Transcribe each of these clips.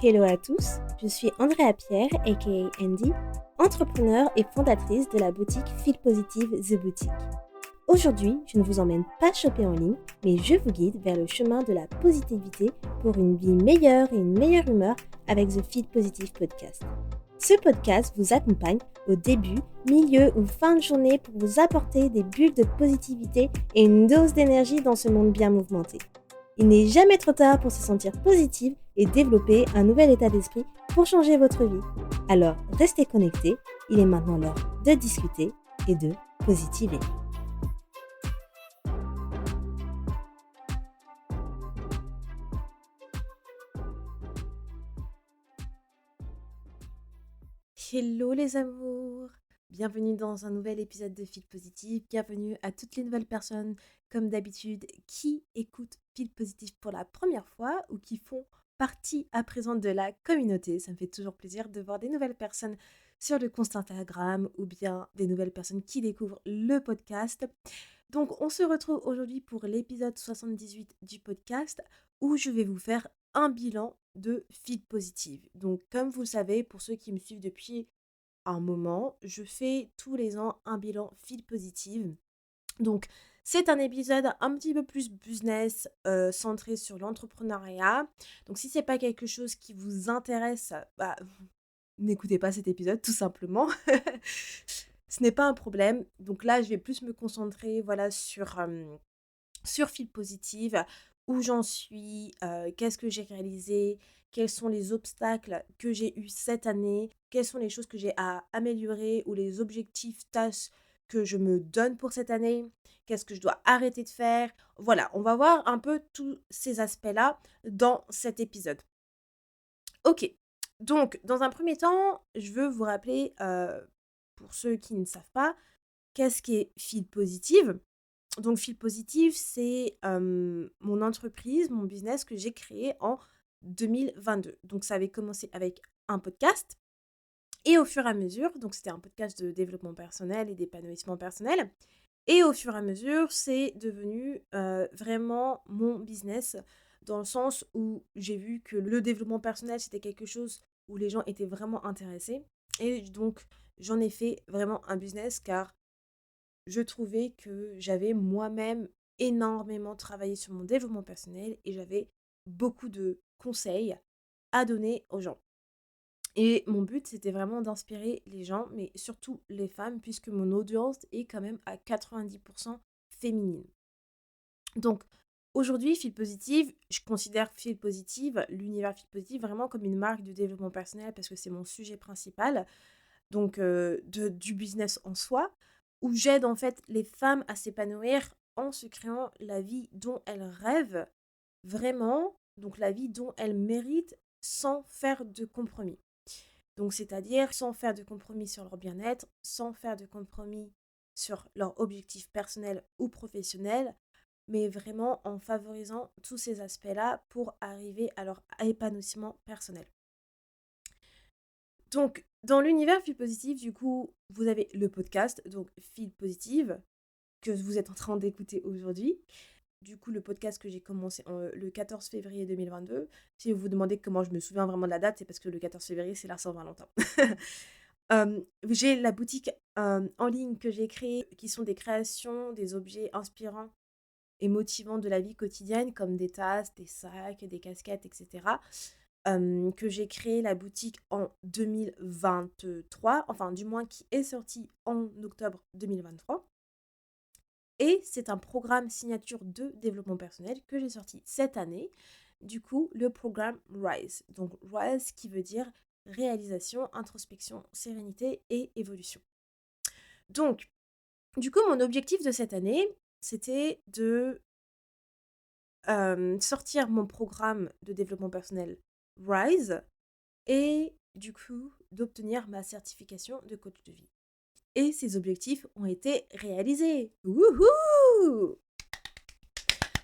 Hello à tous, je suis Andrea Pierre, aka Andy, entrepreneur et fondatrice de la boutique Feel Positive The Boutique. Aujourd'hui, je ne vous emmène pas shopper en ligne, mais je vous guide vers le chemin de la positivité pour une vie meilleure et une meilleure humeur avec The Feel Positive Podcast. Ce podcast vous accompagne au début, milieu ou fin de journée pour vous apporter des bulles de positivité et une dose d'énergie dans ce monde bien mouvementé. Il n'est jamais trop tard pour se sentir positive et développer un nouvel état d'esprit pour changer votre vie. Alors, restez connectés, il est maintenant l'heure de discuter et de positiver. Hello les amours! Bienvenue dans un nouvel épisode de Feel Positive. Bienvenue à toutes les nouvelles personnes, comme d'habitude, qui écoutent Feel Positive pour la première fois ou qui font partie à présent de la communauté. Ça me fait toujours plaisir de voir des nouvelles personnes sur le compte Instagram ou bien des nouvelles personnes qui découvrent le podcast. Donc on se retrouve aujourd'hui pour l'épisode 78 du podcast où je vais vous faire un bilan de Feel Positive. Donc comme vous le savez, pour ceux qui me suivent depuis un moment, je fais tous les ans un bilan Feel Positive. Donc c'est un épisode un petit peu plus business, centré sur l'entrepreneuriat. Donc si c'est pas quelque chose qui vous intéresse, n'écoutez pas cet épisode tout simplement. Ce n'est pas un problème. Donc là, je vais plus me concentrer voilà sur Feel Positive, où j'en suis, qu'est-ce que j'ai réalisé, quels sont les obstacles que j'ai eus cette année, quelles sont les choses que j'ai à améliorer ou les objectifs, tâches que je me donne pour cette année, qu'est-ce que je dois arrêter de faire. Voilà, on va voir un peu tous ces aspects-là dans cet épisode. Ok, donc dans un premier temps, je veux vous rappeler, pour ceux qui ne savent pas, qu'est-ce qu'est Feel Positive. Donc Feel Positive, c'est mon entreprise, mon business que j'ai créé en 2022. Donc ça avait commencé avec un podcast et au fur et à mesure, donc c'était un podcast de développement personnel et d'épanouissement personnel. Et au fur et à mesure, c'est devenu vraiment mon business dans le sens où j'ai vu que le développement personnel, c'était quelque chose où les gens étaient vraiment intéressés. Et donc, j'en ai fait vraiment un business car je trouvais que j'avais moi-même énormément travaillé sur mon développement personnel et j'avais beaucoup de conseils à donner aux gens. Et mon but, c'était vraiment d'inspirer les gens, mais surtout les femmes, puisque mon audience est quand même à 90% féminine. Donc, aujourd'hui, Feel Positive, je considère Feel Positive, l'univers Feel Positive, vraiment comme une marque de développement personnel parce que c'est mon sujet principal, donc du business en soi, où j'aide en fait les femmes à s'épanouir en se créant la vie dont elles rêvent vraiment, donc la vie dont elles méritent sans faire de compromis. Donc c'est-à-dire sans faire de compromis sur leur bien-être, sans faire de compromis sur leurs objectifs personnels ou professionnels, mais vraiment en favorisant tous ces aspects-là pour arriver à leur épanouissement personnel. Donc, dans l'univers Feel Positive, du coup, vous avez le podcast, donc Feel Positive, que vous êtes en train d'écouter aujourd'hui. Du coup, le podcast que j'ai commencé le 14 février 2022. Si vous vous demandez comment je me souviens vraiment de la date, c'est parce que le 14 février, c'est la Saint-Valentin. J'ai la boutique en ligne que j'ai créée, qui sont des créations, des objets inspirants et motivants de la vie quotidienne, comme des tasses, des sacs, des casquettes, etc. Que j'ai créé la boutique en 2023, enfin du moins qui est sortie en octobre 2023. Et c'est un programme signature de développement personnel que j'ai sorti cette année. Du coup, le programme RISE. Donc RISE qui veut dire réalisation, introspection, sérénité et évolution. Donc, du coup, mon objectif de cette année, c'était de sortir mon programme de développement personnel RISE et du coup d'obtenir ma certification de coach de vie. Et ces objectifs ont été réalisés. Wouhou!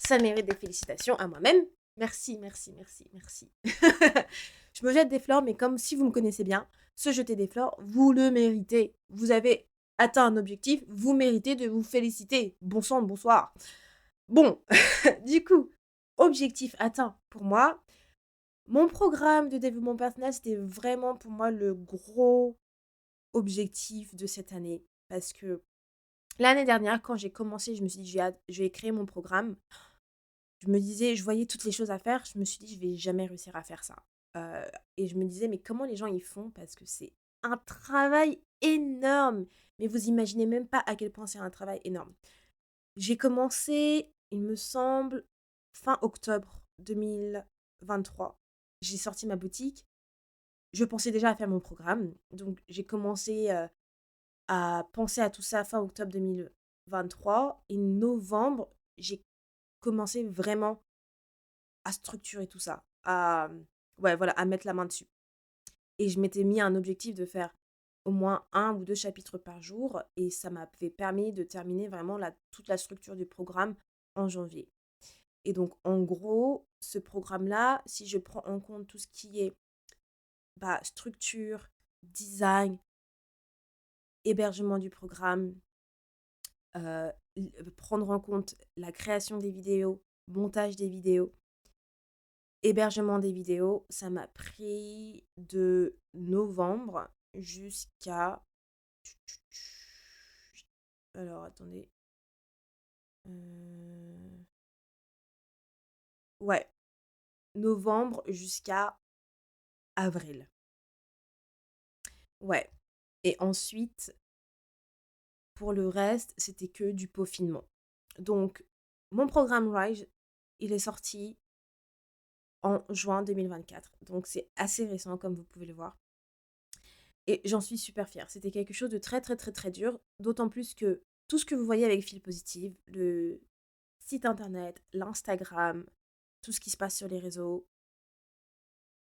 Ça mérite des félicitations à moi-même. Merci, merci, merci, merci. Je me jette des fleurs, mais comme si vous me connaissez bien, se jeter des fleurs, vous le méritez. Vous avez atteint un objectif, vous méritez de vous féliciter. Bon sang, bonsoir. Bon, du coup, objectif atteint pour moi. Mon programme de développement personnel, c'était vraiment pour moi le gros objectif de cette année. Parce que l'année dernière, quand j'ai commencé, je me suis dit, je vais créer mon programme. Je me disais, je voyais toutes les choses à faire. Je me suis dit, je vais jamais réussir à faire ça. Euh, et je me disais, mais comment les gens y font? Parce que c'est un travail énorme. Mais vous imaginez même pas à quel point c'est un travail énorme. J'ai commencé, il me semble, fin octobre 2023. J'ai sorti ma boutique. Je pensais déjà à faire mon programme. Donc, j'ai commencé à penser à tout ça fin octobre 2023. Et novembre, j'ai commencé vraiment à structurer tout ça, ouais, voilà, à mettre la main dessus. Et je m'étais mis un objectif de faire au moins un ou deux chapitres par jour. Et ça m'avait permis de terminer vraiment toute la structure du programme en janvier. Et donc, en gros, ce programme-là, si je prends en compte tout ce qui est structure, design, hébergement du programme, prendre en compte la création des vidéos, montage des vidéos, hébergement des vidéos, ça m'a pris de novembre jusqu'à... Alors, attendez. Euh, Ouais, novembre jusqu'à avril. Ouais. Et ensuite, pour le reste, c'était que du peaufinement. Donc, mon programme Rise, il est sorti en juin 2024. Donc, c'est assez récent, comme vous pouvez le voir. Et j'en suis super fière. C'était quelque chose de très, très, très, très dur. D'autant plus que tout ce que vous voyez avec Feel Positive, le site internet, l'Instagram, tout ce qui se passe sur les réseaux,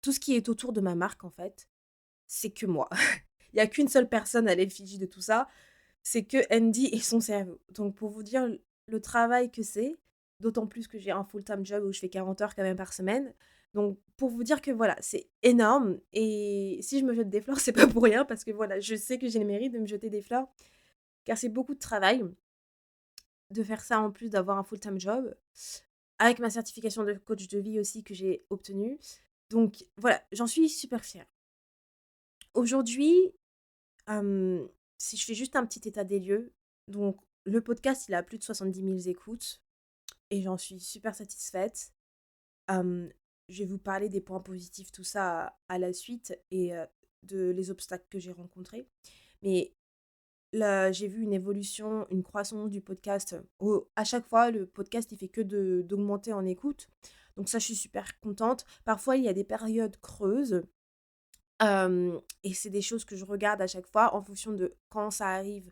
tout ce qui est autour de ma marque, en fait, c'est que moi. Il n'y a qu'une seule personne à l'effigie de tout ça, c'est que Andy et son cerveau. Donc pour vous dire le travail que c'est, d'autant plus que j'ai un full-time job où je fais 40 heures quand même par semaine. Donc pour vous dire que voilà, c'est énorme. Et si je me jette des fleurs, c'est pas pour rien parce que voilà, je sais que j'ai le mérite de me jeter des fleurs car c'est beaucoup de travail de faire ça en plus d'avoir un full-time job avec ma certification de coach de vie aussi que j'ai obtenue. Donc voilà, j'en suis super fière. Aujourd'hui, si je fais juste un petit état des lieux, donc le podcast, il a plus de 70 000 écoutes et j'en suis super satisfaite. Hem, je vais vous parler des points positifs, tout ça à la suite et de les obstacles que j'ai rencontrés. Mais là, j'ai vu une évolution, une croissance du podcast. À chaque fois, le podcast, il fait que d'augmenter en écoute. Donc ça, je suis super contente. Parfois, il y a des périodes creuses. Et c'est des choses que je regarde à chaque fois en fonction de quand ça arrive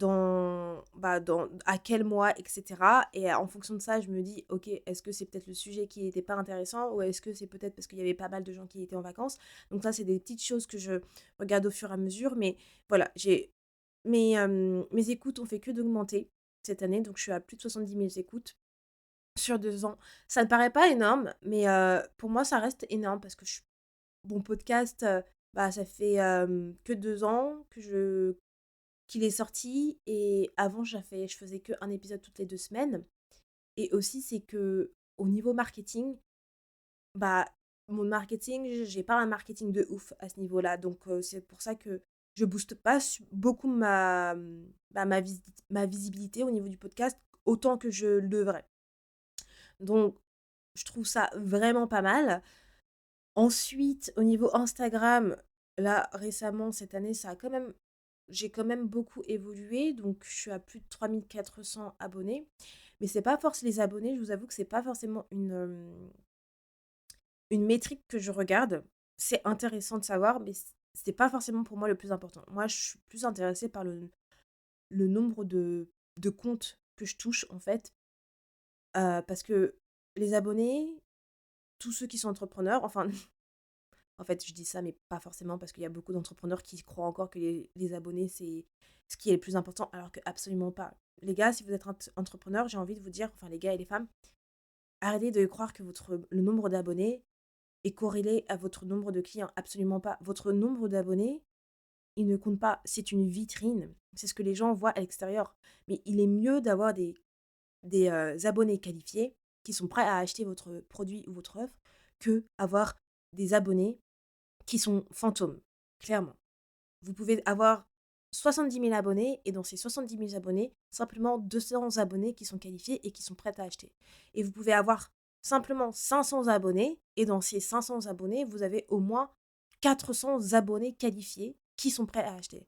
à quel mois, etc. Et en fonction de ça, je me dis, ok, est-ce que c'est peut-être le sujet qui n'était pas intéressant ou est-ce que c'est peut-être parce qu'il y avait pas mal de gens qui étaient en vacances. Donc ça, c'est des petites choses que je regarde au fur et à mesure. Mais voilà, mes écoutes ont fait que d'augmenter cette année. Donc je suis à plus de 70 000 écoutes sur 2 ans. Ça ne paraît pas énorme, mais pour moi, ça reste énorme parce que mon podcast, ça fait que 2 ans qu'il est sorti et avant je faisais que un épisode toutes les 2 semaines et aussi c'est que au niveau marketing, bah, mon marketing, j'ai pas un marketing de ouf à ce niveau-là donc c'est pour ça que je booste pas beaucoup ma visibilité au niveau du podcast autant que je le devrais. Donc je trouve ça vraiment pas mal. Ensuite, au niveau Instagram, là récemment cette année, j'ai quand même beaucoup évolué, donc je suis à plus de 3 400 abonnés. Mais c'est pas forcément les abonnés, je vous avoue que c'est pas forcément une métrique que je regarde. C'est intéressant de savoir, mais c'est pas forcément pour moi le plus important. Moi, je suis plus intéressée par le nombre de comptes que je touche, en fait. Parce que les abonnés, tous ceux qui sont entrepreneurs, enfin, en fait, je dis ça, mais pas forcément, parce qu'il y a beaucoup d'entrepreneurs qui croient encore que les abonnés, c'est ce qui est le plus important, alors que absolument pas. Les gars, si vous êtes entrepreneur, j'ai envie de vous dire, enfin les gars et les femmes, arrêtez de croire que le nombre d'abonnés est corrélé à votre nombre de clients. Absolument pas. Votre nombre d'abonnés, il ne compte pas. C'est une vitrine. C'est ce que les gens voient à l'extérieur. Mais il est mieux d'avoir des abonnés qualifiés qui sont prêts à acheter votre produit ou votre offre que avoir des abonnés qui sont fantômes, clairement. Vous pouvez avoir 70 000 abonnés et dans ces 70 000 abonnés, simplement 200 abonnés qui sont qualifiés et qui sont prêts à acheter. Et vous pouvez avoir simplement 500 abonnés et dans ces 500 abonnés, vous avez au moins 400 abonnés qualifiés qui sont prêts à acheter.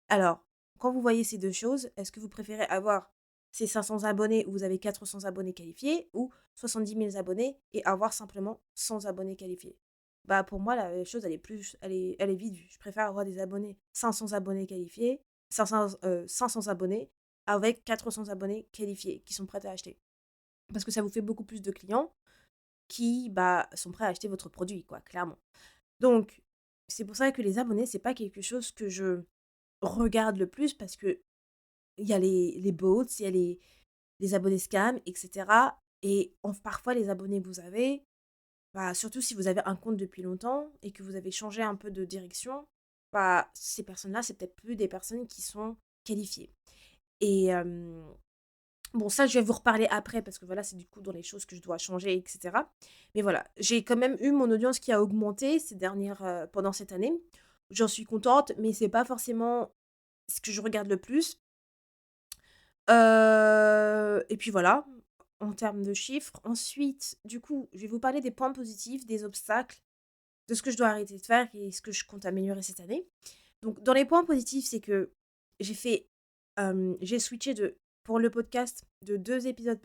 Alors, quand vous voyez ces deux choses, est-ce que vous préférez avoir ces 500 abonnés où vous avez 400 abonnés qualifiés ou 70 000 abonnés et avoir simplement 100 abonnés qualifiés? Bah pour moi, la chose, elle est vide. Je préfère avoir des abonnés, 500 abonnés qualifiés, 500 abonnés avec 400 abonnés qualifiés qui sont prêts à acheter. Parce que ça vous fait beaucoup plus de clients qui sont prêts à acheter votre produit, quoi, clairement. Donc, c'est pour ça que les abonnés, c'est pas quelque chose que je regarde le plus parce que il y a les bots, il y a les abonnés scam, etc. Et parfois, les abonnés que vous avez, surtout si vous avez un compte depuis longtemps et que vous avez changé un peu de direction, ces personnes-là, c'est peut-être plus des personnes qui sont qualifiées. Et bon, ça, je vais vous reparler après parce que voilà, c'est du coup dans les choses que je dois changer, etc. Mais voilà, j'ai quand même eu mon audience qui a augmenté pendant cette année. J'en suis contente, mais c'est pas forcément ce que je regarde le plus. Et puis voilà, en termes de chiffres. Ensuite, du coup, je vais vous parler des points positifs, des obstacles, de ce que je dois arrêter de faire et ce que je compte améliorer cette année. Donc, dans les points positifs, c'est que j'ai fait, j'ai switché pour le podcast de 2 épisodes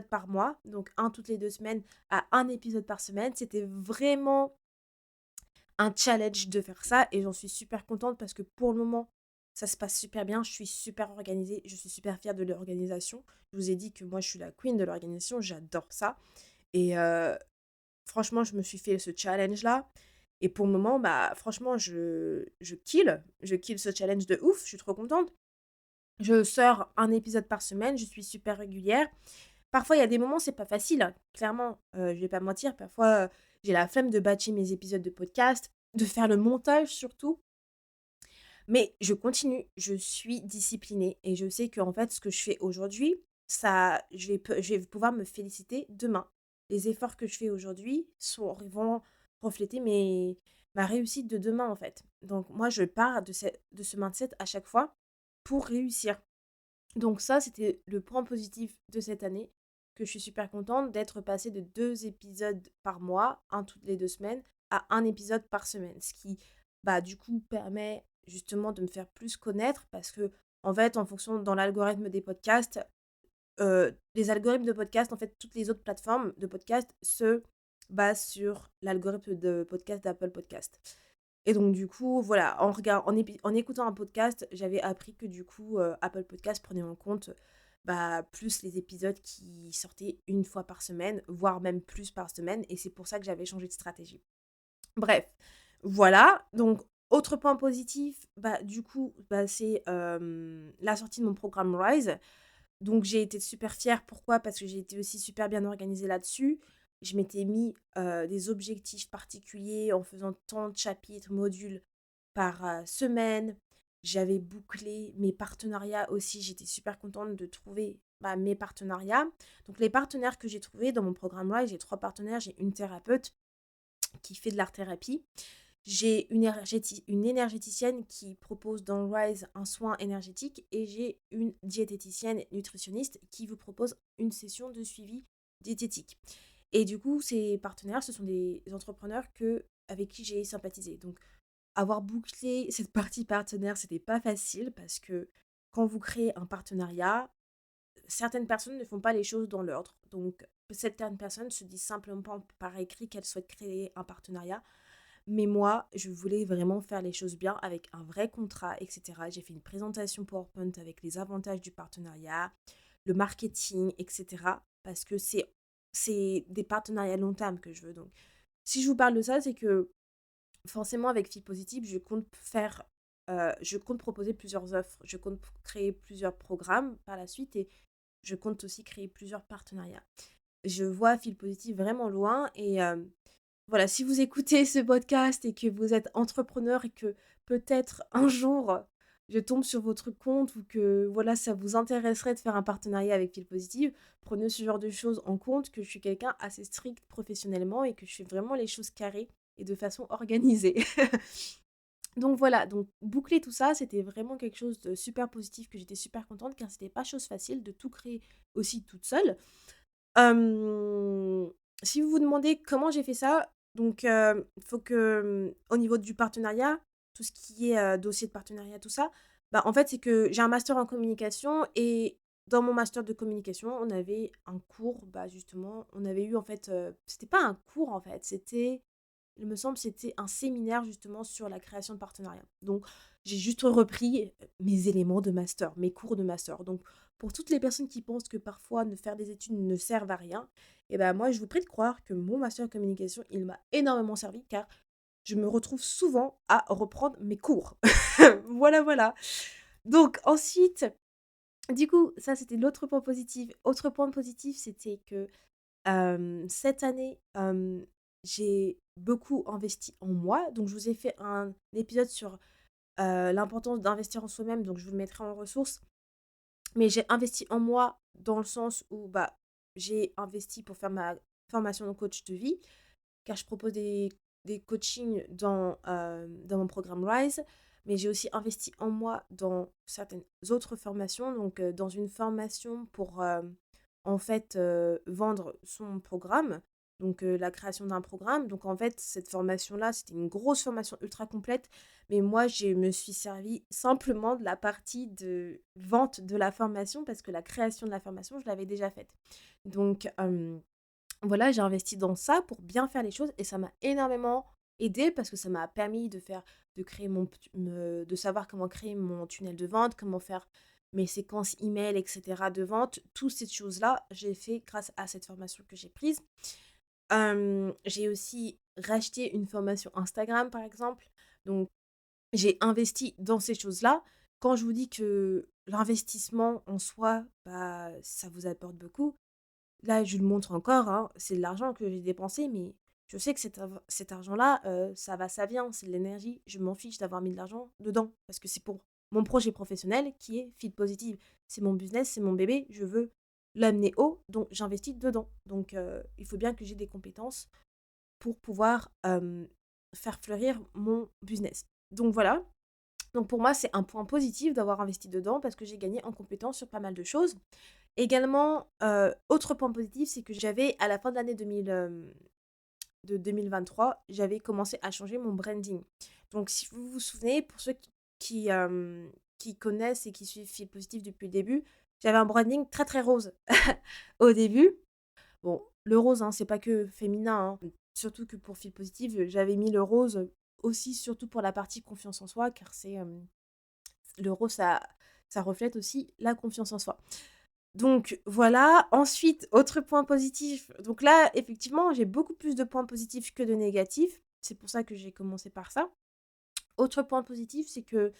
par mois, donc un toutes les 2 semaines à un épisode par semaine. C'était vraiment un challenge de faire ça et j'en suis super contente parce que pour le moment, ça se passe super bien. Je suis super organisée, je suis super fière de l'organisation. Je vous ai dit que moi, je suis la queen de l'organisation, j'adore ça. Et franchement, je me suis fait ce challenge-là. Et pour le moment, franchement, je kill ce challenge de ouf. Je suis trop contente. Je sors un épisode par semaine, je suis super régulière. Parfois, il y a des moments, c'est pas facile, hein. Clairement, je vais pas mentir. Parfois, j'ai la flemme de batcher mes épisodes de podcast, de faire le montage surtout. Mais je continue, je suis disciplinée et je sais qu'en fait, ce que je fais aujourd'hui, je vais pouvoir me féliciter demain. Les efforts que je fais aujourd'hui vont refléter ma réussite de demain, en fait. Donc, moi, je pars de ce mindset à chaque fois pour réussir. Donc ça, c'était le point positif de cette année, que je suis super contente d'être passée de 2 épisodes par mois, un toutes les 2 semaines, à un épisode par semaine. Ce qui, du coup, permet justement de me faire plus connaître parce que, en fait, en fonction dans l'algorithme des podcasts, les algorithmes de podcast, en fait, toutes les autres plateformes de podcast se basent sur l'algorithme de podcast d'Apple Podcast. Et donc du coup, voilà, en écoutant un podcast, j'avais appris que du coup, Apple Podcast prenait en compte, plus les épisodes qui sortaient une fois par semaine, voire même plus par semaine et c'est pour ça que j'avais changé de stratégie. Bref, voilà, donc autre point positif, du coup, c'est, la sortie de mon programme Rise. Donc j'ai été super fière. Pourquoi? Parce que j'ai été aussi super bien organisée là-dessus. Je m'étais mis, des objectifs particuliers en faisant tant de chapitres, modules par, semaine. J'avais bouclé mes partenariats aussi. J'étais super contente de trouver, mes partenariats. Donc les partenaires que j'ai trouvés dans mon programme Rise, j'ai 3 partenaires. J'ai une thérapeute qui fait de l'art-thérapie. J'ai une énergéticienne qui propose dans Rise un soin énergétique et j'ai une diététicienne nutritionniste qui vous propose une session de suivi diététique. Et du coup, ces partenaires, ce sont des entrepreneurs avec qui j'ai sympathisé. Donc, avoir bouclé cette partie partenaire, c'était pas facile parce que quand vous créez un partenariat, certaines personnes ne font pas les choses dans l'ordre. Donc, certaines personnes se disent simplement par écrit qu'elles souhaitent créer un partenariat mais moi, je voulais vraiment faire les choses bien avec un vrai contrat, etc. J'ai fait une présentation PowerPoint avec les avantages du partenariat, le marketing, etc. Parce que c'est des partenariats long terme que je veux. Donc, si je vous parle de ça, c'est que forcément, avec Fille Positive, je compte proposer plusieurs offres. Je compte créer plusieurs programmes par la suite et je compte aussi créer plusieurs partenariats. Je vois Fille Positive vraiment loin et voilà, si vous écoutez ce podcast et que vous êtes entrepreneur et que peut-être un jour je tombe sur votre compte ou que voilà, ça vous intéresserait de faire un partenariat avec Fil Positive, prenez ce genre de choses en compte, que je suis quelqu'un assez strict professionnellement et que je fais vraiment les choses carrées et de façon organisée. Donc voilà, donc boucler tout ça, c'était vraiment quelque chose de super positif que j'étais super contente car c'était pas chose facile de tout créer aussi toute seule. Hem, Si vous vous demandez comment j'ai fait ça, donc il faut que, au niveau du partenariat, tout ce qui est, dossier de partenariat, tout ça, bah, en fait, c'est que j'ai un master en communication et dans mon master de communication, on avait un cours, bah, justement, on avait eu en fait, c'était pas un cours en fait, c'était il me semble, c'était un séminaire justement sur la création de partenariats. Donc, j'ai juste repris mes éléments de master, mes cours de master. Donc, pour toutes les personnes qui pensent que parfois ne faire des études ne servent à rien, et ben moi, je vous prie de croire que mon master en communication, il m'a énormément servi car je me retrouve souvent à reprendre mes cours. Voilà, voilà. Donc, ensuite, du coup, ça, c'était l'autre point positif. Autre point positif, c'était que cette année, j'ai beaucoup investi en moi. Donc je vous ai fait un épisode sur, l'importance d'investir en soi-même, donc je vous le mettrai en ressources. Mais j'ai investi en moi dans le sens où, bah, j'ai investi pour faire ma formation de coach de vie, car je propose des coachings dans mon programme Rise. Mais j'ai aussi investi en moi dans certaines autres formations, donc dans une formation pour, en fait, vendre son programme, donc la création d'un programme. Donc en fait, cette formation-là, c'était une grosse formation ultra complète, mais moi, je me suis servie simplement de la partie de vente de la formation parce que la création de la formation, je l'avais déjà faite. Donc voilà, j'ai investi dans ça pour bien faire les choses et ça m'a énormément aidée parce que ça m'a permis de créer de savoir comment créer mon tunnel de vente, comment faire mes séquences email, etc. de vente. Toutes ces choses-là, j'ai fait grâce à cette formation que j'ai prise. J'ai aussi racheté une formation Instagram, par exemple. Donc, j'ai investi dans ces choses-là. Quand je vous dis que l'investissement en soi, bah, ça vous apporte beaucoup, là, je le montre encore, hein, c'est de l'argent que j'ai dépensé, mais je sais que cet argent-là, ça va, ça vient, c'est de l'énergie. Je m'en fiche d'avoir mis de l'argent dedans parce que c'est pour mon projet professionnel qui est Feed Positive. C'est mon business, c'est mon bébé, je veux l'amener haut, donc j'investis dedans. Donc il faut bien que j'ai des compétences pour pouvoir, faire fleurir mon business. Donc voilà, donc pour moi, c'est un point positif d'avoir investi dedans parce que j'ai gagné en compétences sur pas mal de choses. Également, autre point positif, c'est que j'avais à la fin de l'année 2023, j'avais commencé à changer mon branding. Donc si vous vous souvenez, pour ceux qui connaissent et qui suivent Fil Positif depuis le début, j'avais un branding très, très rose au début. Bon, le rose, hein, c'est pas que féminin, hein. Surtout que pour Fil Positif, j'avais mis le rose aussi surtout pour la partie confiance en soi car le rose, ça reflète aussi la confiance en soi. Donc voilà, ensuite, autre point positif, donc là, effectivement, j'ai beaucoup plus de points positifs que de négatifs. C'est pour ça que j'ai commencé par ça. Autre point positif, c'est que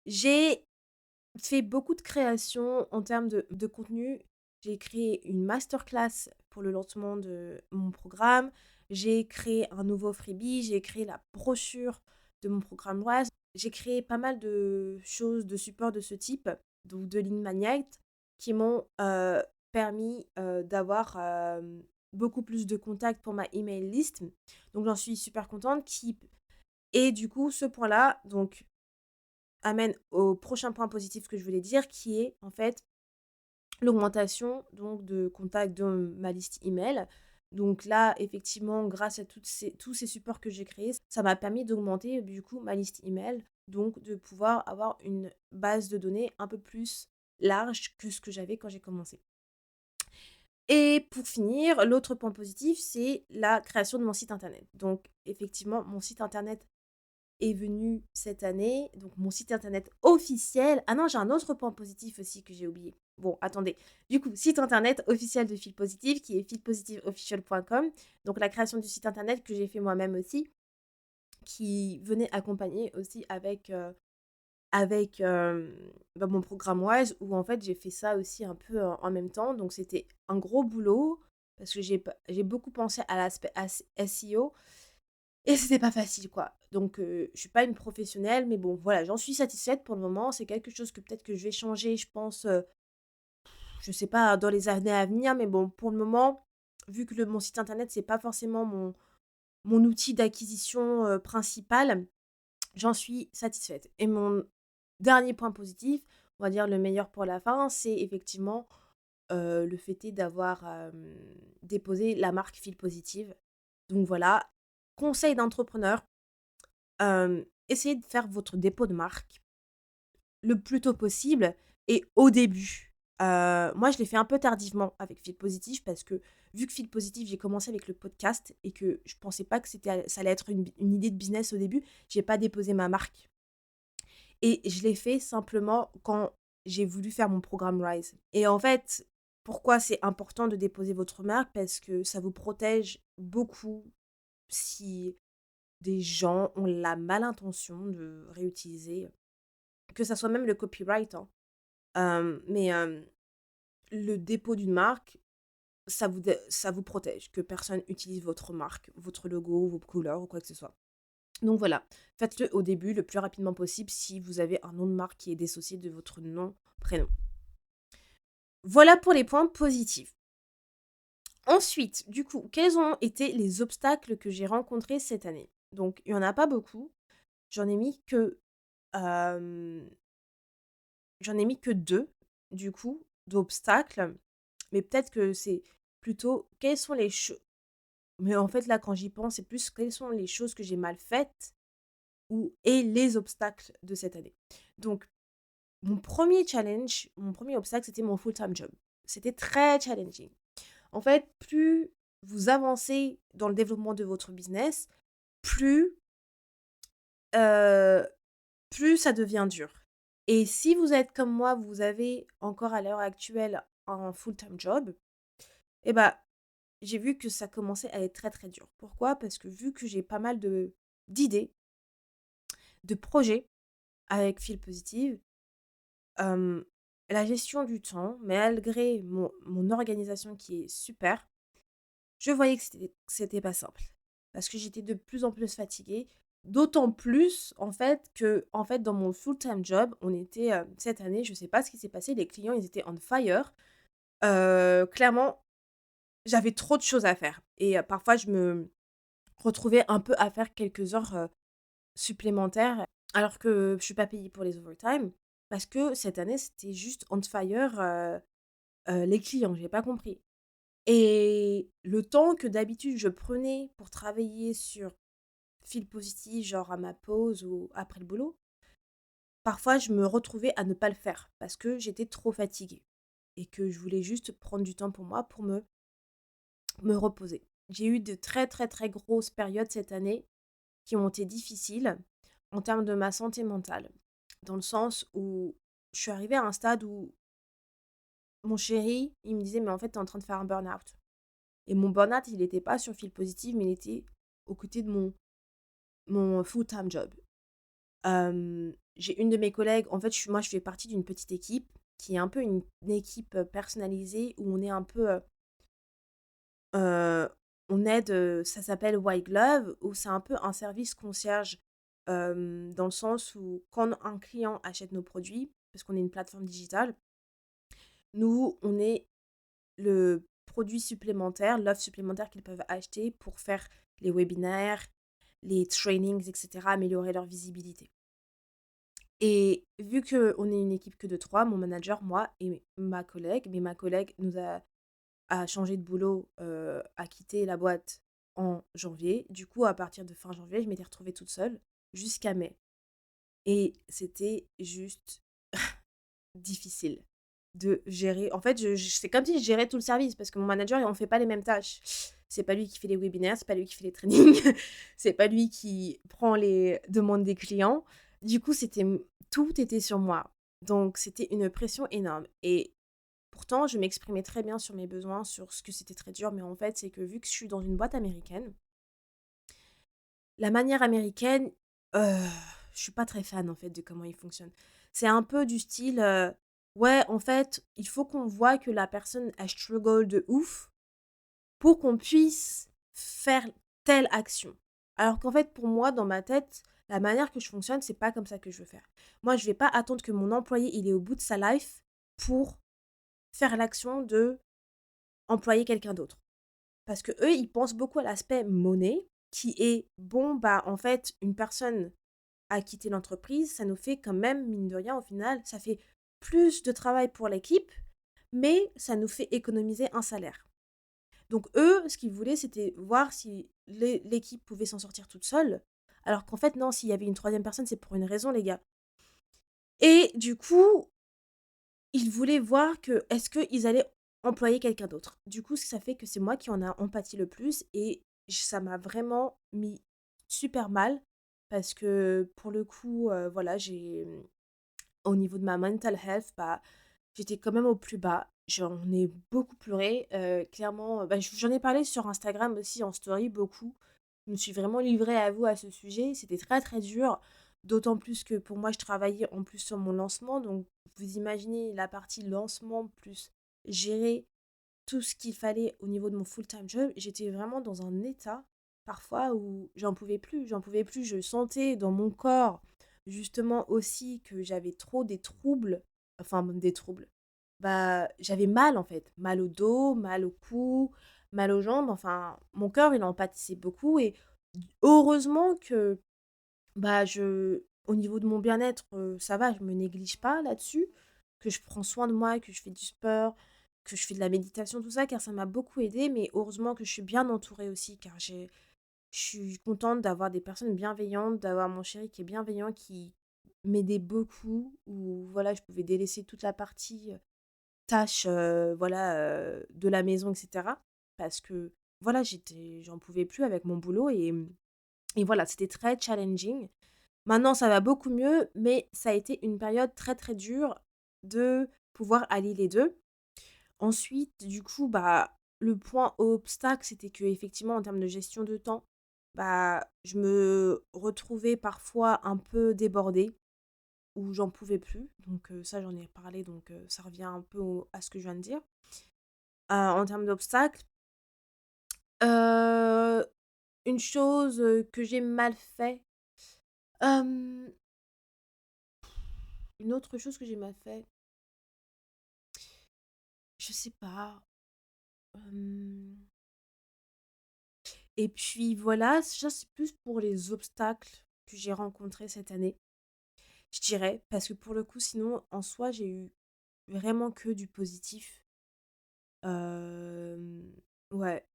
j'ai fait beaucoup de créations en termes de contenu. J'ai créé une masterclass pour le lancement de mon programme. J'ai créé un nouveau freebie. J'ai créé la brochure de mon programme Wise. J'ai créé pas mal de choses de support de ce type, donc de lignes magnettes, qui m'ont permis d'avoir beaucoup plus de contacts pour ma email list. Donc j'en suis super contente. Et du coup, ce point-là, donc amène au prochain point positif que je voulais dire, qui est en fait l'augmentation donc de contacts de ma liste email. Donc là, effectivement, grâce à tous ces supports que j'ai créés, ça m'a permis d'augmenter du coup ma liste email, donc de pouvoir avoir une base de données un peu plus large que ce que j'avais quand j'ai commencé. Et pour finir, l'autre point positif, c'est la création de mon site internet. Donc effectivement, mon site internet est venu cette année, donc mon site internet officiel. Ah non, j'ai un autre point positif aussi que j'ai oublié. Bon, attendez. Du coup, site internet officiel de Fil Positive qui est feedpositiveofficial.com. Donc la création du site internet que j'ai fait moi-même aussi, qui venait accompagner aussi avec mon programme Wise, où en fait j'ai fait ça aussi un peu en même temps. Donc c'était un gros boulot parce que j'ai beaucoup pensé à l'aspect SEO Et c'était pas facile, quoi. Donc, je suis pas une professionnelle, mais bon, voilà, j'en suis satisfaite pour le moment. C'est quelque chose que peut-être que je vais changer, je pense, je sais pas, dans les années à venir, mais bon, pour le moment, vu que mon site internet, c'est pas forcément mon outil d'acquisition principal, j'en suis satisfaite. Et mon dernier point positif, on va dire le meilleur pour la fin, c'est effectivement le fait est d'avoir déposé la marque Fil Positive. Donc voilà, conseil d'entrepreneur, essayez de faire votre dépôt de marque le plus tôt possible et au début. Moi, je l'ai fait un peu tardivement avec Fil Positif parce que vu que Fil Positif, j'ai commencé avec le podcast et que je pensais pas que ça allait être une idée de business au début, j'ai pas déposé ma marque. Et je l'ai fait simplement quand j'ai voulu faire mon programme Rise. Et en fait, pourquoi c'est important de déposer votre marque? Parce que ça vous protège beaucoup si des gens ont la malintention de réutiliser, que ça soit même le copyright, hein. Mais le dépôt d'une marque, ça vous protège, que personne utilise votre marque, votre logo, vos couleurs ou quoi que ce soit. Donc voilà, faites-le au début, le plus rapidement possible, si vous avez un nom de marque qui est dissocié de votre nom, prénom. Voilà pour les points positifs. Ensuite, du coup, quels ont été les obstacles que j'ai rencontrés cette année? Donc, il y en a pas beaucoup. J'en ai mis que, hem, j'en ai mis que 2 du coup, d'obstacles, mais peut-être que c'est plutôt quelles sont les choses. Mais en fait, là, quand j'y pense, c'est plus quelles sont les choses que j'ai mal faites ou et les obstacles de cette année. Donc mon premier obstacle, c'était mon full-time job. C'était très challenging. En fait, plus vous avancez dans le développement de votre business, plus, heu, plus ça devient dur. Et si vous êtes comme moi, vous avez encore à l'heure actuelle un full-time job, et bah, j'ai vu que ça commençait à être très, très dur. Pourquoi? Parce que vu que j'ai pas mal d'idées, de projets avec Fil Positive, Hem, la gestion du temps, malgré mon organisation qui est super, je voyais que c'était pas simple. Parce que j'étais de plus en plus fatiguée, d'autant plus, en fait, dans mon full-time job, on était, cette année, je sais pas ce qui s'est passé, les clients, ils étaient on fire. Clairement, j'avais trop de choses à faire et parfois, je me retrouvais un peu à faire quelques heures, supplémentaires alors que je suis pas payée pour les overtime parce que cette année, c'était juste on fire, les clients, j'ai pas compris. Et le temps que d'habitude je prenais pour travailler sur fil positif, genre à ma pause ou après le boulot, parfois je me retrouvais à ne pas le faire parce que j'étais trop fatiguée et que je voulais juste prendre du temps pour moi pour me reposer. J'ai eu de très, très, très grosses périodes cette année qui ont été difficiles en termes de ma santé mentale. Dans le sens où je suis arrivée à un stade où mon chéri, il me disait: «Mais en fait, tu es en train de faire un burn-out». Et mon burn-out, il était pas sur fil positif, mais il était aux côtés de mon full-time job. J'ai une de mes collègues en fait, je fais partie d'une petite équipe qui est un peu une équipe, personnalisée où on est un peu, heu, on aide, ça s'appelle White Glove, où c'est un peu un service concierge, dans le sens où quand un client achète nos produits, parce qu'on est une plateforme digitale, nous, on est le produit supplémentaire, l'offre supplémentaire qu'ils peuvent acheter pour faire les webinaires, les trainings, et cetera, améliorer leur visibilité. Et vu qu'on est une équipe que de 3, mon manager, moi et ma collègue, mais ma collègue a changé de boulot, a quitté la boîte en janvier. Du coup, à partir de fin janvier, je m'étais retrouvée toute seule jusqu'à mai et c'était juste difficile de gérer. En fait, c'est comme si je gérais tout le service parce que mon manager, on fait pas les mêmes tâches. C'est pas lui qui fait les webinaires, c'est pas lui qui fait les trainings, c'est pas lui qui prend les demandes des clients. Du coup, tout était sur moi. Donc, c'était une pression énorme. Et pourtant, je m'exprimais très bien sur mes besoins, sur ce que c'était très dur. Mais en fait, c'est que vu que je suis dans une boîte américaine, la manière américaine, je suis pas très fan, en fait, de comment ils fonctionnent. C'est un peu du style, ouais, en fait, il faut qu'on voit que la personne, elle struggle de ouf pour qu'on puisse faire telle action. Alors qu'en fait, pour moi, dans ma tête, la manière que je fonctionne, c'est pas comme ça que je veux faire. Moi, je vais pas attendre que mon employé, il est au bout de sa life pour faire l'action de employer quelqu'un d'autre. Parce que eux, ils pensent beaucoup à l'aspect monnaie, qui est, bon, bah, en fait, une personne a quitté l'entreprise, ça nous fait quand même, mine de rien, au final, ça fait plus de travail pour l'équipe, mais ça nous fait économiser un salaire. Donc eux, ce qu'ils voulaient, c'était voir si l'équipe pouvait s'en sortir toute seule. Alors qu'en fait, non, s'il y avait une troisième personne, c'est pour une raison, les gars. Et du coup, ils voulaient voir que est-ce qu'ils allaient employer quelqu'un d'autre. Du coup, ça fait que c'est moi qui en a empathie le plus et ça m'a vraiment mis super mal parce que pour le coup, voilà, au niveau de ma mental health, bah, j'étais quand même au plus bas. J'en ai beaucoup pleuré. Clairement, bah, j'en ai parlé sur Instagram aussi en story beaucoup. Je me suis vraiment livrée à vous à ce sujet. C'était très très dur. D'autant plus que pour moi, je travaillais en plus sur mon lancement. Donc, vous imaginez la partie lancement plus gérer tout ce qu'il fallait au niveau de mon full-time job. J'étais vraiment dans un état parfois où j'en pouvais plus. J'en pouvais plus. Je sentais dans mon corps justement aussi que j'avais trop des troubles. Enfin, des troubles. Bah, j'avais mal en fait, mal au dos, mal au cou, mal aux jambes, enfin, mon cœur il en pâtissait beaucoup et heureusement que, bah, au niveau de mon bien-être, ça va, je me néglige pas là-dessus, que je prends soin de moi, que je fais du sport, que je fais de la méditation, tout ça, car ça m'a beaucoup aidée, mais heureusement que je suis bien entourée aussi, car je suis contente d'avoir des personnes bienveillantes, d'avoir mon chéri qui est bienveillant, qui m'aidait beaucoup, où voilà, je pouvais délaisser toute la partie tâches, voilà, de la maison et cetera. Parce que, voilà, j'en pouvais plus avec mon boulot et voilà, c'était très challenging. Maintenant, ça va beaucoup mieux, mais ça a été une période très, très dure de pouvoir allier les 2. Ensuite, du coup, bah, le point obstacle, c'était que effectivement en termes de gestion de temps, bah, je me retrouvais parfois un peu débordée, où j'en pouvais plus. Donc ça, j'en ai parlé, donc ça revient un peu à ce que je viens de dire. En termes d'obstacles, heu, une chose, que j'ai mal fait, hem, une autre chose que j'ai mal fait, je sais pas, hem et puis voilà, ça c'est plus pour les obstacles que j'ai rencontrés cette année, je dirais. Parce que pour le coup, sinon, en soi, j'ai eu vraiment que du positif. Hem, ouais.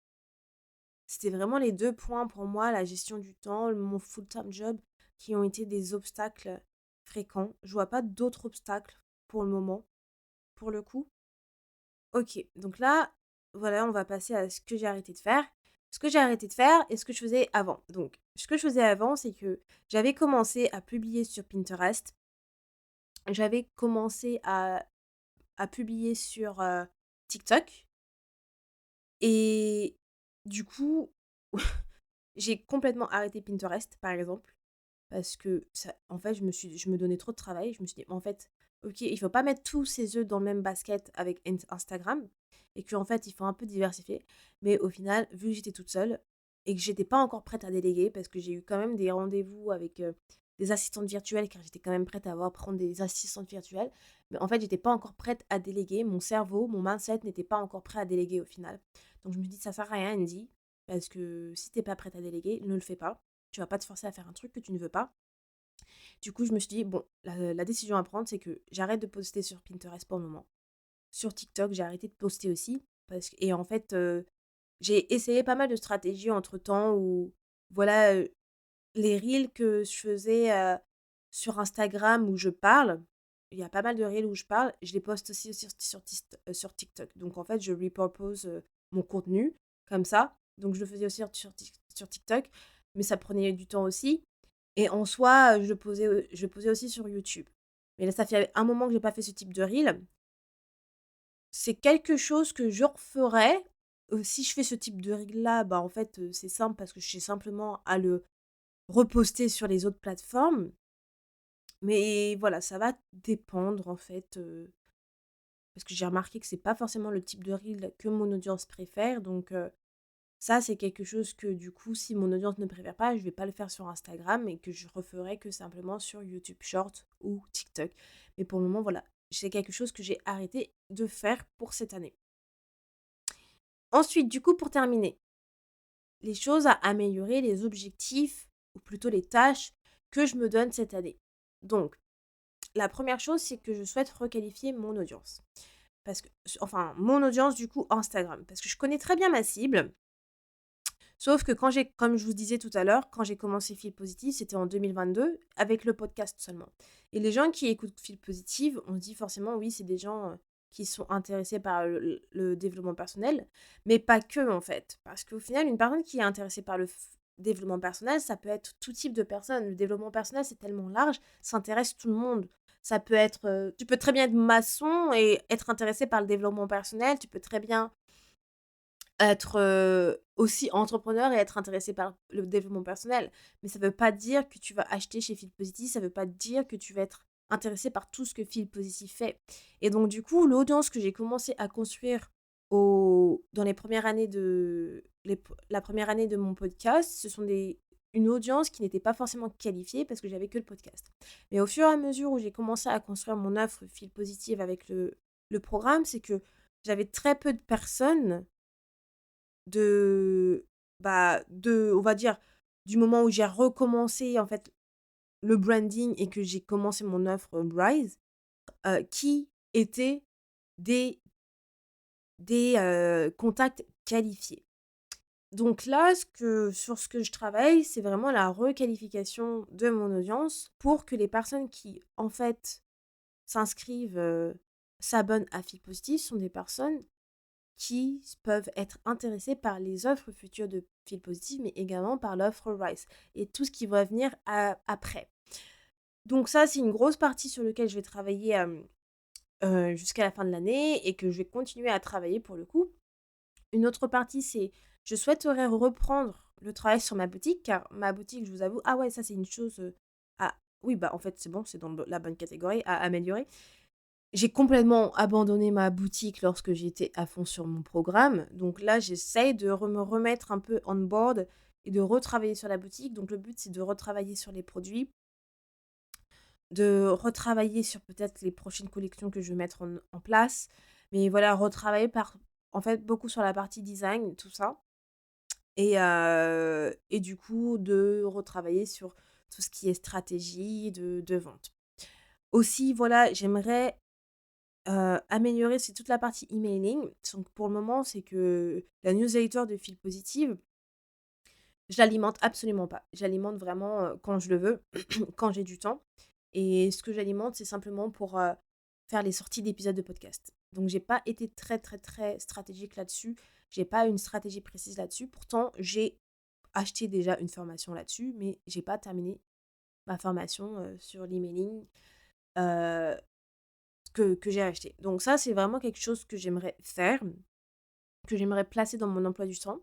C'était vraiment les 2 points pour moi, la gestion du temps, mon full-time job, qui ont été des obstacles fréquents. Je vois pas d'autres obstacles pour le moment, pour le coup. OK, donc là, voilà, on va passer à ce que j'ai arrêté de faire. Ce que j'ai arrêté de faire et ce que je faisais avant. Donc, ce que je faisais avant, c'est que j'avais commencé à publier sur Pinterest. J'avais commencé à publier sur, TikTok et du coup, j'ai complètement arrêté Pinterest, par exemple. Parce que ça en fait, je me donnais trop de travail. Je me suis dit: «En fait, OK, il faut pas mettre tous ses œufs dans le même basket avec Instagram et qu'en fait, il faut un peu diversifier». Mais au final, vu que j'étais toute seule et que j'étais pas encore prête à déléguer parce que j'ai eu quand même des rendez-vous avec, des assistantes virtuelles car j'étais quand même prête à avoir prendre des assistantes virtuelles. Mais en fait, j'étais pas encore prête à déléguer. Mon cerveau, mon mindset n'était pas encore prêt à déléguer au final. Donc je me dis: «Ça sert à rien Andy, parce que si t'es pas prête à déléguer, ne le fais pas. Tu vas pas te forcer à faire un truc que tu ne veux pas». Du coup, je me suis dit, bon, la décision à prendre, c'est que j'arrête de poster sur Pinterest pour le moment. Sur TikTok, j'ai arrêté de poster aussi. Et en fait, j'ai essayé pas mal de stratégies entre-temps où, voilà, les reels que je faisais sur Instagram où je parle, il y a pas mal de reels où je parle, je les poste aussi sur TikTok. Donc en fait, je repurpose mon contenu comme ça. Donc je le faisais aussi sur TikTok, mais ça prenait du temps aussi. Et en soi, je le posais aussi sur YouTube. Mais là, ça fait un moment que j'ai pas fait ce type de reel. C'est quelque chose que je referais. Si je fais ce type de reel-là, bah, en fait, c'est simple parce que j'ai simplement à le reposter sur les autres plateformes. Mais voilà, ça va dépendre en fait, parce que j'ai remarqué que c'est pas forcément le type de reel que mon audience préfère. Donc, Ça, c'est quelque chose que du coup, si mon audience ne préfère pas, je vais pas le faire sur Instagram et que je referai que simplement sur YouTube Short ou TikTok. Mais pour le moment, voilà, c'est quelque chose que j'ai arrêté de faire pour cette année. Ensuite, du coup, pour terminer, les choses à améliorer, les objectifs, ou plutôt les tâches que je me donne cette année. Donc, la première chose, c'est que je souhaite requalifier mon audience. Parce que, enfin, mon audience, du coup, Instagram. Parce que je connais très bien ma cible. Sauf que comme je vous disais tout à l'heure, quand j'ai commencé Fil Positive, c'était en 2022, avec le podcast seulement. Et les gens qui écoutent Fil Positive, on se dit forcément, oui, c'est des gens qui sont intéressés par le développement personnel, mais pas que, en fait. Parce qu'au final, une personne qui est intéressée par le développement personnel, ça peut être tout type de personne. Le développement personnel, c'est tellement large, ça intéresse tout le monde. Ça peut être, tu peux très bien être maçon et être intéressé par le développement personnel. Tu peux très bien être, aussi entrepreneur et être intéressé par le développement personnel. Mais ça veut pas dire que tu vas acheter chez Fil Positif, ça veut pas dire que tu vas être intéressé par tout ce que Fil Positif fait. Et donc du coup, l'audience que j'ai commencé à construire dans les premières années la première année de mon podcast, ce sont une audience qui n'était pas forcément qualifiée parce que j'avais que le podcast. Mais au fur et à mesure où j'ai commencé à construire mon offre Fil Positive avec le programme, c'est que j'avais très peu de personnes de on va dire, du moment où j'ai recommencé, en fait, le branding et que j'ai commencé mon offre, Rise, qui étaient des contacts qualifiés. Donc là, sur ce que je travaille, c'est vraiment la requalification de mon audience pour que les personnes qui, en fait, s'inscrivent, s'abonnent à Fil Positive sont des personnes qui peuvent être intéressés par les offres futures de Fil Positive, mais également par l'offre Rise et tout ce qui va venir après. Donc ça, c'est une grosse partie sur laquelle je vais travailler jusqu'à la fin de l'année et que je vais continuer à travailler pour le coup. Une autre partie, c'est je souhaiterais reprendre le travail sur ma boutique, car ma boutique, je vous avoue, ah ouais, ça c'est une chose à... Oui, bah en fait, c'est bon, c'est dans la bonne catégorie, à améliorer. J'ai complètement abandonné ma boutique lorsque j'étais à fond sur mon programme. Donc là, j'essaye de me remettre un peu on board et de retravailler sur la boutique. Donc le but, c'est de retravailler sur les produits, de retravailler sur peut-être les prochaines collections que je vais mettre en place. Mais voilà, retravailler en fait beaucoup sur la partie design, tout ça. Et du coup, de retravailler sur tout ce qui est stratégie de vente. Aussi, voilà, j'aimerais améliorer, c'est toute la partie emailing. Donc pour le moment, c'est que la newsletter de Fil Positive, je l'alimente absolument pas. J'alimente vraiment, quand je le veux, quand j'ai du temps et ce que j'alimente, c'est simplement pour, faire les sorties d'épisodes de podcast. Donc j'ai pas été très, très, très stratégique là-dessus. J'ai pas une stratégie précise là-dessus. Pourtant, j'ai acheté déjà une formation là-dessus, mais j'ai pas terminé ma formation, sur l'emailing, heu que j'ai acheté. Donc ça, c'est vraiment quelque chose que j'aimerais faire, que j'aimerais placer dans mon emploi du temps.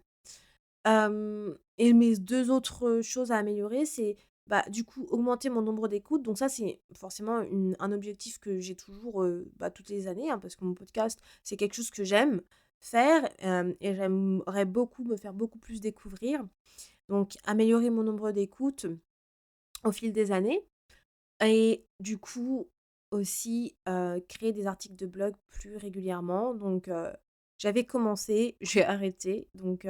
Et mes 2 autres choses à améliorer, c'est, bah, du coup, augmenter mon nombre d'écoutes. Donc ça, c'est forcément un objectif que j'ai toujours, bah, toutes les années, hein, parce que mon podcast, c'est quelque chose que j'aime faire, et j'aimerais beaucoup me faire beaucoup plus découvrir. Donc améliorer mon nombre d'écoutes au fil des années. Et du coup, aussi, créer des articles de blog plus régulièrement. Donc, j'avais commencé, j'ai arrêté. Donc,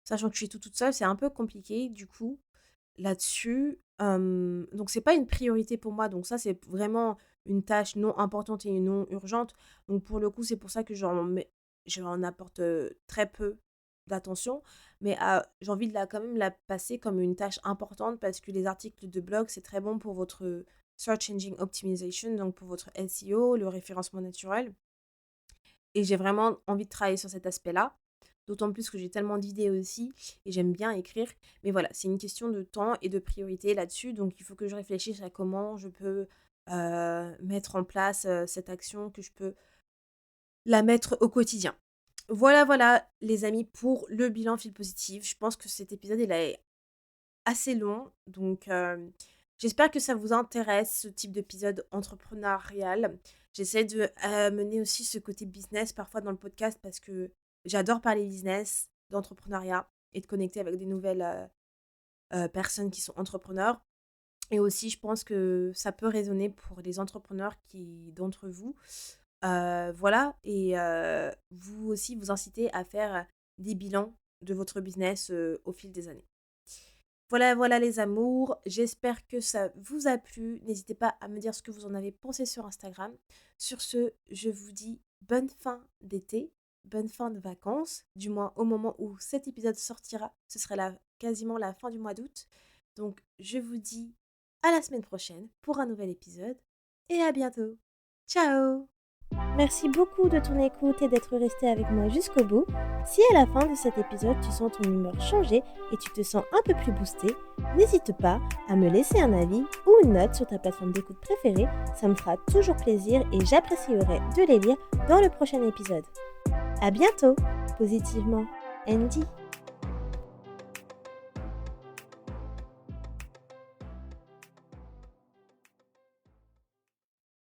sachant que je suis toute seule, c'est un peu compliqué du coup, là-dessus. Donc c'est pas une priorité pour moi. Donc ça, c'est vraiment une tâche non importante et non urgente. Donc pour le coup, c'est pour ça que j'en apporte, très peu d'attention. Mais j'ai envie de quand même la passer comme une tâche importante parce que les articles de blog, c'est très bon pour votre Search Engine Optimization, donc pour votre SEO, le référencement naturel. Et j'ai vraiment envie de travailler sur cet aspect-là. D'autant plus que j'ai tellement d'idées aussi et j'aime bien écrire. Mais voilà, c'est une question de temps et de priorité là-dessus. Donc il faut que je réfléchisse à comment je peux mettre en place cette action, que je peux la mettre au quotidien. Voilà, voilà, les amis, pour le bilan fil positif. Je pense que cet épisode, il est assez long. Donc, j'espère que ça vous intéresse, ce type d'épisode entrepreneurial. J'essaie de mener aussi ce côté business parfois dans le podcast parce que J'adore parler business, d'entrepreneuriat et de connecter avec des nouvelles personnes qui sont entrepreneurs. Et aussi, je pense que ça peut résonner pour les entrepreneurs d'entre vous. Voilà, et vous aussi vous inciter à faire des bilans de votre business au fil des années. Voilà, voilà les amours, j'espère que ça vous a plu. N'hésitez pas à me dire ce que vous en avez pensé sur Instagram. Sur ce, je vous dis bonne fin d'été, bonne fin de vacances, du moins au moment où cet épisode sortira, ce serait quasiment la fin du mois d'août. Donc je vous dis à la semaine prochaine pour un nouvel épisode et à bientôt. Ciao! Merci beaucoup de ton écoute et d'être resté avec moi jusqu'au bout. Si à la fin de cet épisode tu sens ton humeur changer et tu te sens un peu plus boosté, n'hésite pas à me laisser un avis ou une note sur ta plateforme d'écoute préférée, ça me fera toujours plaisir et j'apprécierai de les lire dans le prochain épisode. À bientôt, positivement, Andy.